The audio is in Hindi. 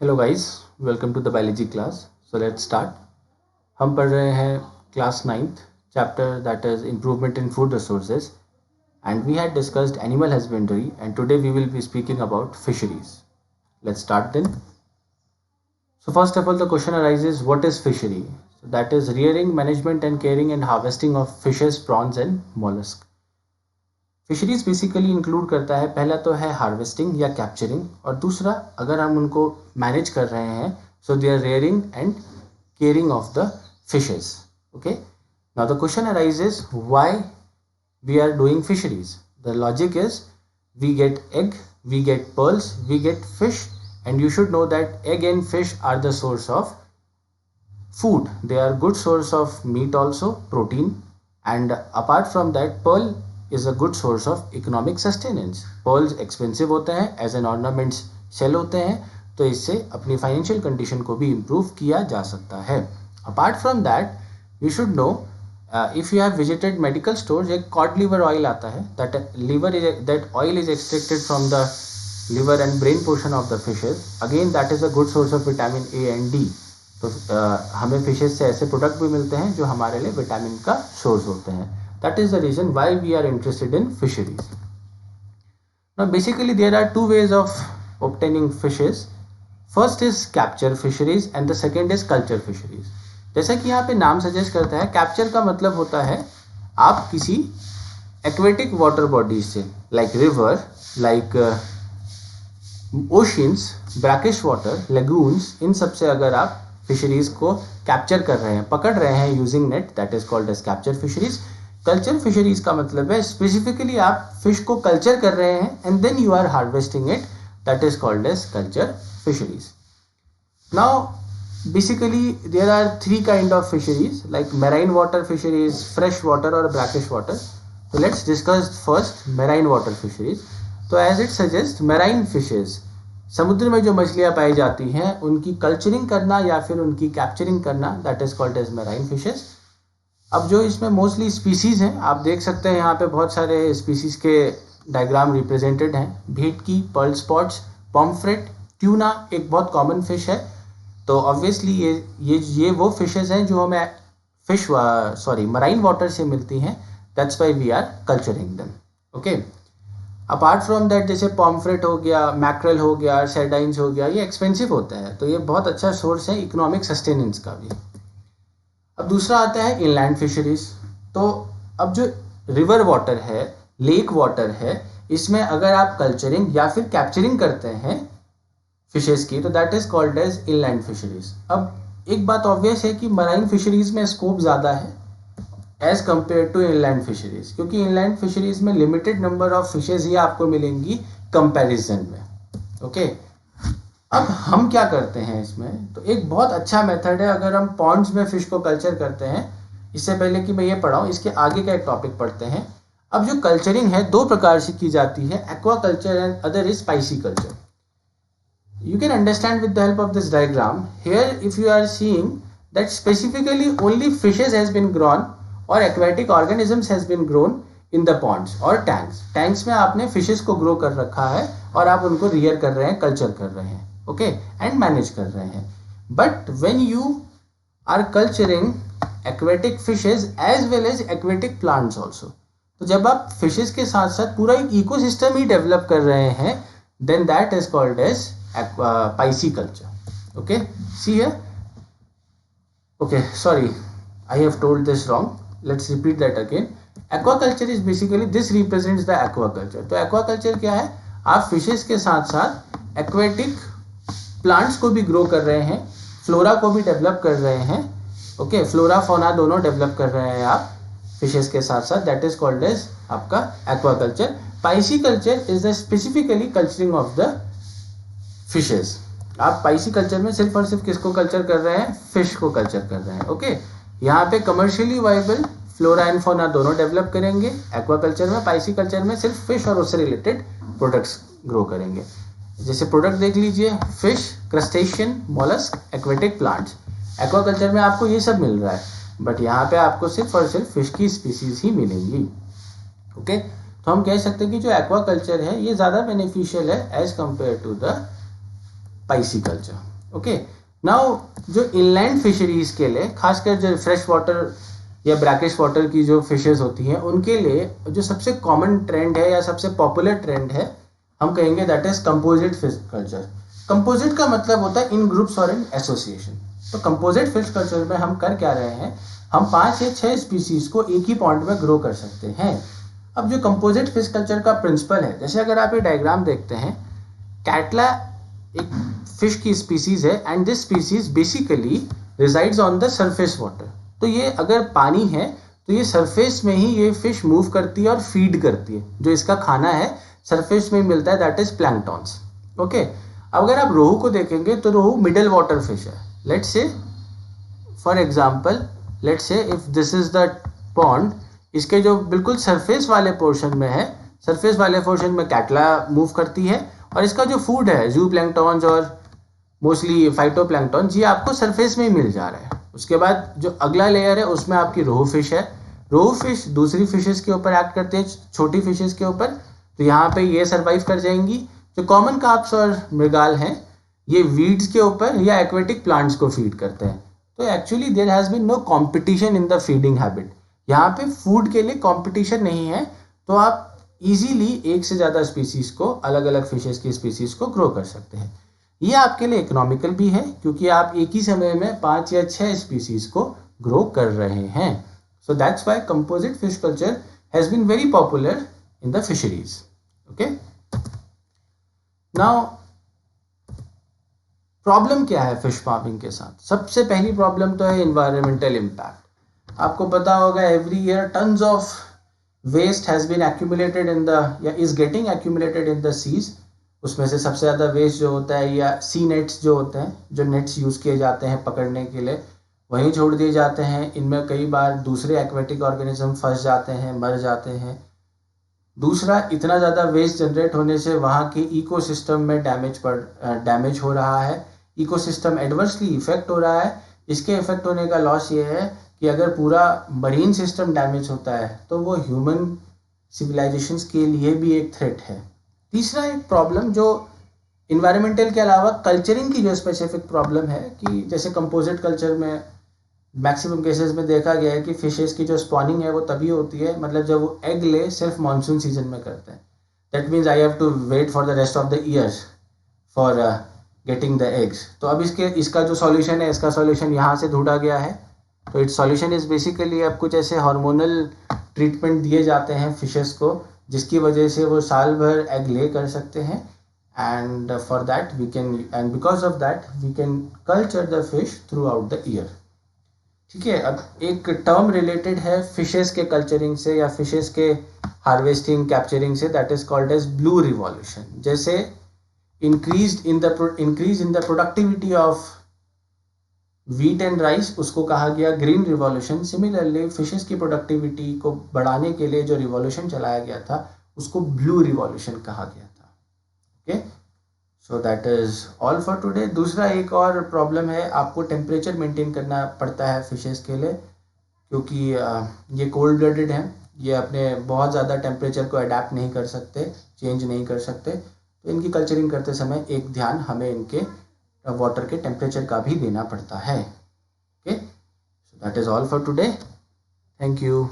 Hello guys, welcome to the biology class. So let's start. हम पढ़ रहे हैं class 9th chapter that is improvement in food resources and we had discussed animal husbandry and today we will be speaking about fisheries. Let's start then. So first of all, the question arises, what is fishery? So that is rearing, management and caring and harvesting of fishes, prawns and mollusks. Fisheries basically include करता है, पहला तो है हार्वेस्टिंग या कैप्चरिंग, और दूसरा अगर हम उनको मैनेज कर रहे हैं so they are rearing and caring of the fishes. Okay, now the question arises, why we are doing fisheries? The logic is we get egg, we get pearls, we get fish, and you should know that egg and fish are the source of food. They are good source of meat also, protein, and apart from that pearl is a good source of economic sustenance. Pearls expensive होते हैं, as an ornaments sell होते हैं, तो इससे अपनी financial condition को भी improve किया जा सकता है. Apart from that, you should know if you have visited medical stores, एक cod liver oil आता है, that oil is extracted from the liver and brain portion of the fishes. Again, that is a good source of vitamin A and D. तो हमें फिशेज से ऐसे प्रोडक्ट भी मिलते हैं जो हमारे लिए विटामिन का सोर्स होते हैं. That is the reason why we are interested in fisheries. Now basically there are two ways of obtaining fishes. First is capture fisheries and the second is culture fisheries. जैसा कि यहाँ पे नाम सजेस्ट करता है, कैप्चर का मतलब होता है आप किसी एक्वेटिक वाटर बॉडीज से, like river, like oceans, brackish water, lagoons, इन सब से अगर आप फिशरीज को कैप्चर कर रहे हैं, पकड़ रहे हैं using net, that is called as capture fisheries. Culture fisheries का मतलब है स्पेसिफिकली आप फिश को कल्चर कर रहे हैं and then you are harvesting it, that is called as culture fisheries. Now basically there are three kind of fisheries, like marine water fisheries, fresh water और brackish water. So let's discuss first marine water fisheries. तो as it suggests, marine fishes, समुद्र में जो मछलियाँ पाई जाती हैं उनकी कल्चरिंग करना या फिर उनकी कैप्चरिंग करना, that is called as marine fishes. अब जो इसमें मोस्टली स्पीसीज हैं, आप देख सकते हैं यहाँ पे बहुत सारे स्पीसीज के डायग्राम रिप्रेजेंटेड हैं. भेटकी, पर्ल स्पॉट्स, पॉम्फ्रेट, ट्यूना एक बहुत कॉमन फिश है. तो ऑब्वियसली ये वो फिशेज हैं जो हमें मराइन वाटर से मिलती हैं. That's why we are culturing them. Okay, apart from that जैसे पॉम्फ्रेट हो गया, मैक्रेल हो गया, सर्डाइंस हो गया, ये एक्सपेंसिव होते हैं, तो ये बहुत अच्छा सोर्स है इकोनॉमिक सस्टेनेंस का भी. अब दूसरा आता है इनलैंड फिशरीज. तो अब जो रिवर वाटर है, लेक वाटर है, इसमें अगर आप कल्चरिंग या फिर कैप्चरिंग करते हैं फिशेस की, तो that is called as inland fisheries. अब एक बात ऑब्वियस है कि मराइन फिशरीज में स्कोप ज़्यादा है as compare to inland fisheries, क्योंकि इनलैंड फिशरीज में लिमिटेड नंबर ऑफ फिशेज ही आपको मिलेंगी कंपैरिजन में. ओके, अब हम क्या करते हैं इसमें, तो एक बहुत अच्छा मेथड है अगर हम पॉन्ड्स में फिश को कल्चर करते हैं. इससे पहले कि मैं ये पढ़ाऊँ, इसके आगे का एक टॉपिक पढ़ते हैं. अब जो कल्चरिंग है दो प्रकार से की जाती है, aqua culture and other is spicy culture. You can understand with the help of this diagram. Here if you are seeing that specifically only fishes has been grown or aquatic organisms has been grown in the ponds or tanks. Tanks में आपने fishes को grow कर रखा है और आप उनको rear कर रहे हैं, culture कर रहे हैं, okay, and manage कर रहे हैं. But when you are culturing aquatic fishes as well as aquatic plants also, तो जब आप fishes के साथ साथ पूरा एक ecosystem ही develop कर रहे हैं, then that is called as pisciculture. Okay, see here. Okay, sorry, I have told this wrong. Let's repeat that again. Aquaculture is basically, this represents the aquaculture. तो aquaculture क्या है, आप फिशेस के साथ साथ एक्वेटिक प्लांट्स को भी ग्रो कर रहे हैं, फ्लोरा को भी डेवलप कर रहे हैं. ओके, फ्लोरा फौना दोनों डेवलप कर रहे हैं आप फिशेस के साथ साथ, दैट इज कॉल्ड एज आपका aquaculture. Pisciculture is the specifically culturing of the fishes. आप पाइसी कल्चर में सिर्फ और सिर्फ किसको कल्चर कर रहे हैं, फिश को कल्चर कर रहे हैं. ओके, यहाँ पे commercially viable flora and fauna दोनों डेवलप करेंगे एक्वाकल्चर में. पाइसी कल्चर में सिर्फ फिश और उससे रिलेटेड प्रोडक्ट्स ग्रो करेंगे. जैसे प्रोडक्ट देख लीजिए, fish, crustacean, mollusc, aquatic plants. Aquaculture में आपको ये सब मिल रहा है, बट यहाँ पे आपको सिर्फ और सिर्फ फिश की स्पीसीज ही मिलेंगी. ओके, तो हम कह सकते हैं कि जो एक्वाकल्चर है ये ज़्यादा बेनिफिशियल है as compare to the pisciculture. Okay, now जो इनलैंड फिशरीज के लिए, खासकर जो फ्रेश वाटर या ब्रैकिश वाटर की जो फिशेस होती हैं, उनके लिए जो सबसे कॉमन ट्रेंड है या सबसे पॉपुलर ट्रेंड है, हम कहेंगे that is composite fish culture. Composite का मतलब होता है इन ग्रुप्स और इन एसोसिएशन। तो कंपोजिट फिश कल्चर में हम कर क्या रहे हैं, हम 5 या 6 स्पीसीज को एक ही पॉइंट में ग्रो कर सकते हैं। अब जो कंपोजिट फिश कल्चर का प्रिंसिपल है, जैसे अगर आप ये डायग्राम देखते हैं, कैटला एक फिश की स्पीसीज है and this species basically resides on the surface water. तो ये अगर पानी है तो ये सरफेस में ही ये फिश मूव करती है और फीड करती है। जो इसका खाना है सरफेस में मिलता है, दैट इज प्लैंक्टॉन्स। ओके, अब अगर आप रोहू को देखेंगे तो रोहू मिडल वाटर फिश है। Let's say for example, let's say if this is the pond, इसके जो बिल्कुल सरफेस वाले पोर्शन में है, सरफेस वाले पोर्शन में कैटला मूव करती है और इसका जो फूड है जू प्लैंक्टॉन्स और मोस्टली फाइटोप्लैंक्टॉन, ये आपको सरफेस में ही मिल जा रहा है। उसके बाद जो अगला लेयर है उसमें आपकी रोहू फिश है। रोहू फिश दूसरी फिशेस के ऊपर एक्ट करते हैं, छोटी फिशेस के ऊपर, तो यहाँ पे ये सर्वाइव कर जाएंगी। जो कॉमन कार्प्स और मृगाल हैं, ये वीड्स के ऊपर या एक्वेटिक प्लांट्स को फीड करते हैं। तो actually there has been no competition in the feeding habit. यहाँ पे फूड के लिए कंपटीशन नहीं है, तो आप इजीली एक से ज़्यादा स्पीसीज को, अलग अलग फिशेस की स्पीसीज को ग्रो कर सकते हैं। ये आपके लिए इकोनॉमिकल भी है क्योंकि आप एक ही समय में 5 या 6 स्पीसीज को ग्रो कर रहे हैं। So that's why composite fish culture has been very popular in the fisheries. Okay, now problem क्या है फिश फार्मिंग के साथ? सबसे पहली प्रॉब्लम तो है इन्वायरमेंटल इम्पैक्ट। आपको पता होगा every year tons of waste has been accumulated in the या is getting accumulated in the seas. उसमें से सबसे ज़्यादा वेस्ट जो होता है, या सी नेट्स जो होते हैं, जो नेट्स यूज़ किए जाते हैं पकड़ने के लिए, वहीं छोड़ दिए जाते हैं। इनमें कई बार दूसरे एक्वेटिक ऑर्गेनिज्म फंस जाते हैं, मर जाते हैं। दूसरा, इतना ज़्यादा वेस्ट जनरेट होने से वहाँ के इकोसिस्टम में डैमेज हो रहा है, इकोसिस्टम एडवर्सली इफेक्ट हो रहा है। इसके इफेक्ट होने का लॉस ये है कि अगर पूरा मरीन सिस्टम डैमेज होता है तो वो ह्यूमन सिविलाइजेशंस के लिए भी एक थ्रेट है। तीसरा एक प्रॉब्लम जो इन्वायरमेंटल के अलावा कल्चरिंग की जो स्पेसिफिक प्रॉब्लम है, कि जैसे कंपोजिट कल्चर में मैक्सिमम केसेस में देखा गया है कि फिशेस की जो स्पॉनिंग है वो तभी होती है, मतलब जब वो एग ले सिर्फ मानसून सीजन में करते हैं। That means I have to wait for the rest of the years for getting the eggs. तो अब इसका जो सॉल्यूशन है, इसका सॉल्यूशन यहाँ से ढूंढा गया है। तो इट्स सॉल्यूशन इज बेसिकली, अब कुछ ऐसे हार्मोनल ट्रीटमेंट दिए जाते हैं फिशेस को, जिसकी वजह से वो साल भर एग ले कर सकते हैं। And for that we can, and because of that we can culture the fish throughout the year. ठीक है, अब एक टर्म रिलेटेड है फिशेस के कल्चरिंग से या फिशेस के हार्वेस्टिंग कैप्चरिंग से, that is called as blue revolution. जैसे increase in the productivity of wheat and rice, उसको कहा गया ग्रीन रिवॉल्यूशन। सिमिलरली फिशेस की प्रोडक्टिविटी को बढ़ाने के लिए जो रिवॉल्यूशन चलाया गया था उसको ब्लू रिवॉल्यूशन कहा गया था। Okay, so that is all for today. दूसरा एक और प्रॉब्लम है, आपको टेम्परेचर मेंटेन करना पड़ता है फिशेस के लिए, क्योंकि ये कोल्ड ब्लडेड हैं, ये अपने बहुत ज़्यादा टेम्परेचर को अडेप्ट नहीं कर सकते, चेंज नहीं कर सकते। तो इनकी कल्चरिंग करते समय एक ध्यान हमें इनके वाटर के टेम्परेचर का भी देना पड़ता है। Okay, so that is all for today. Thank you.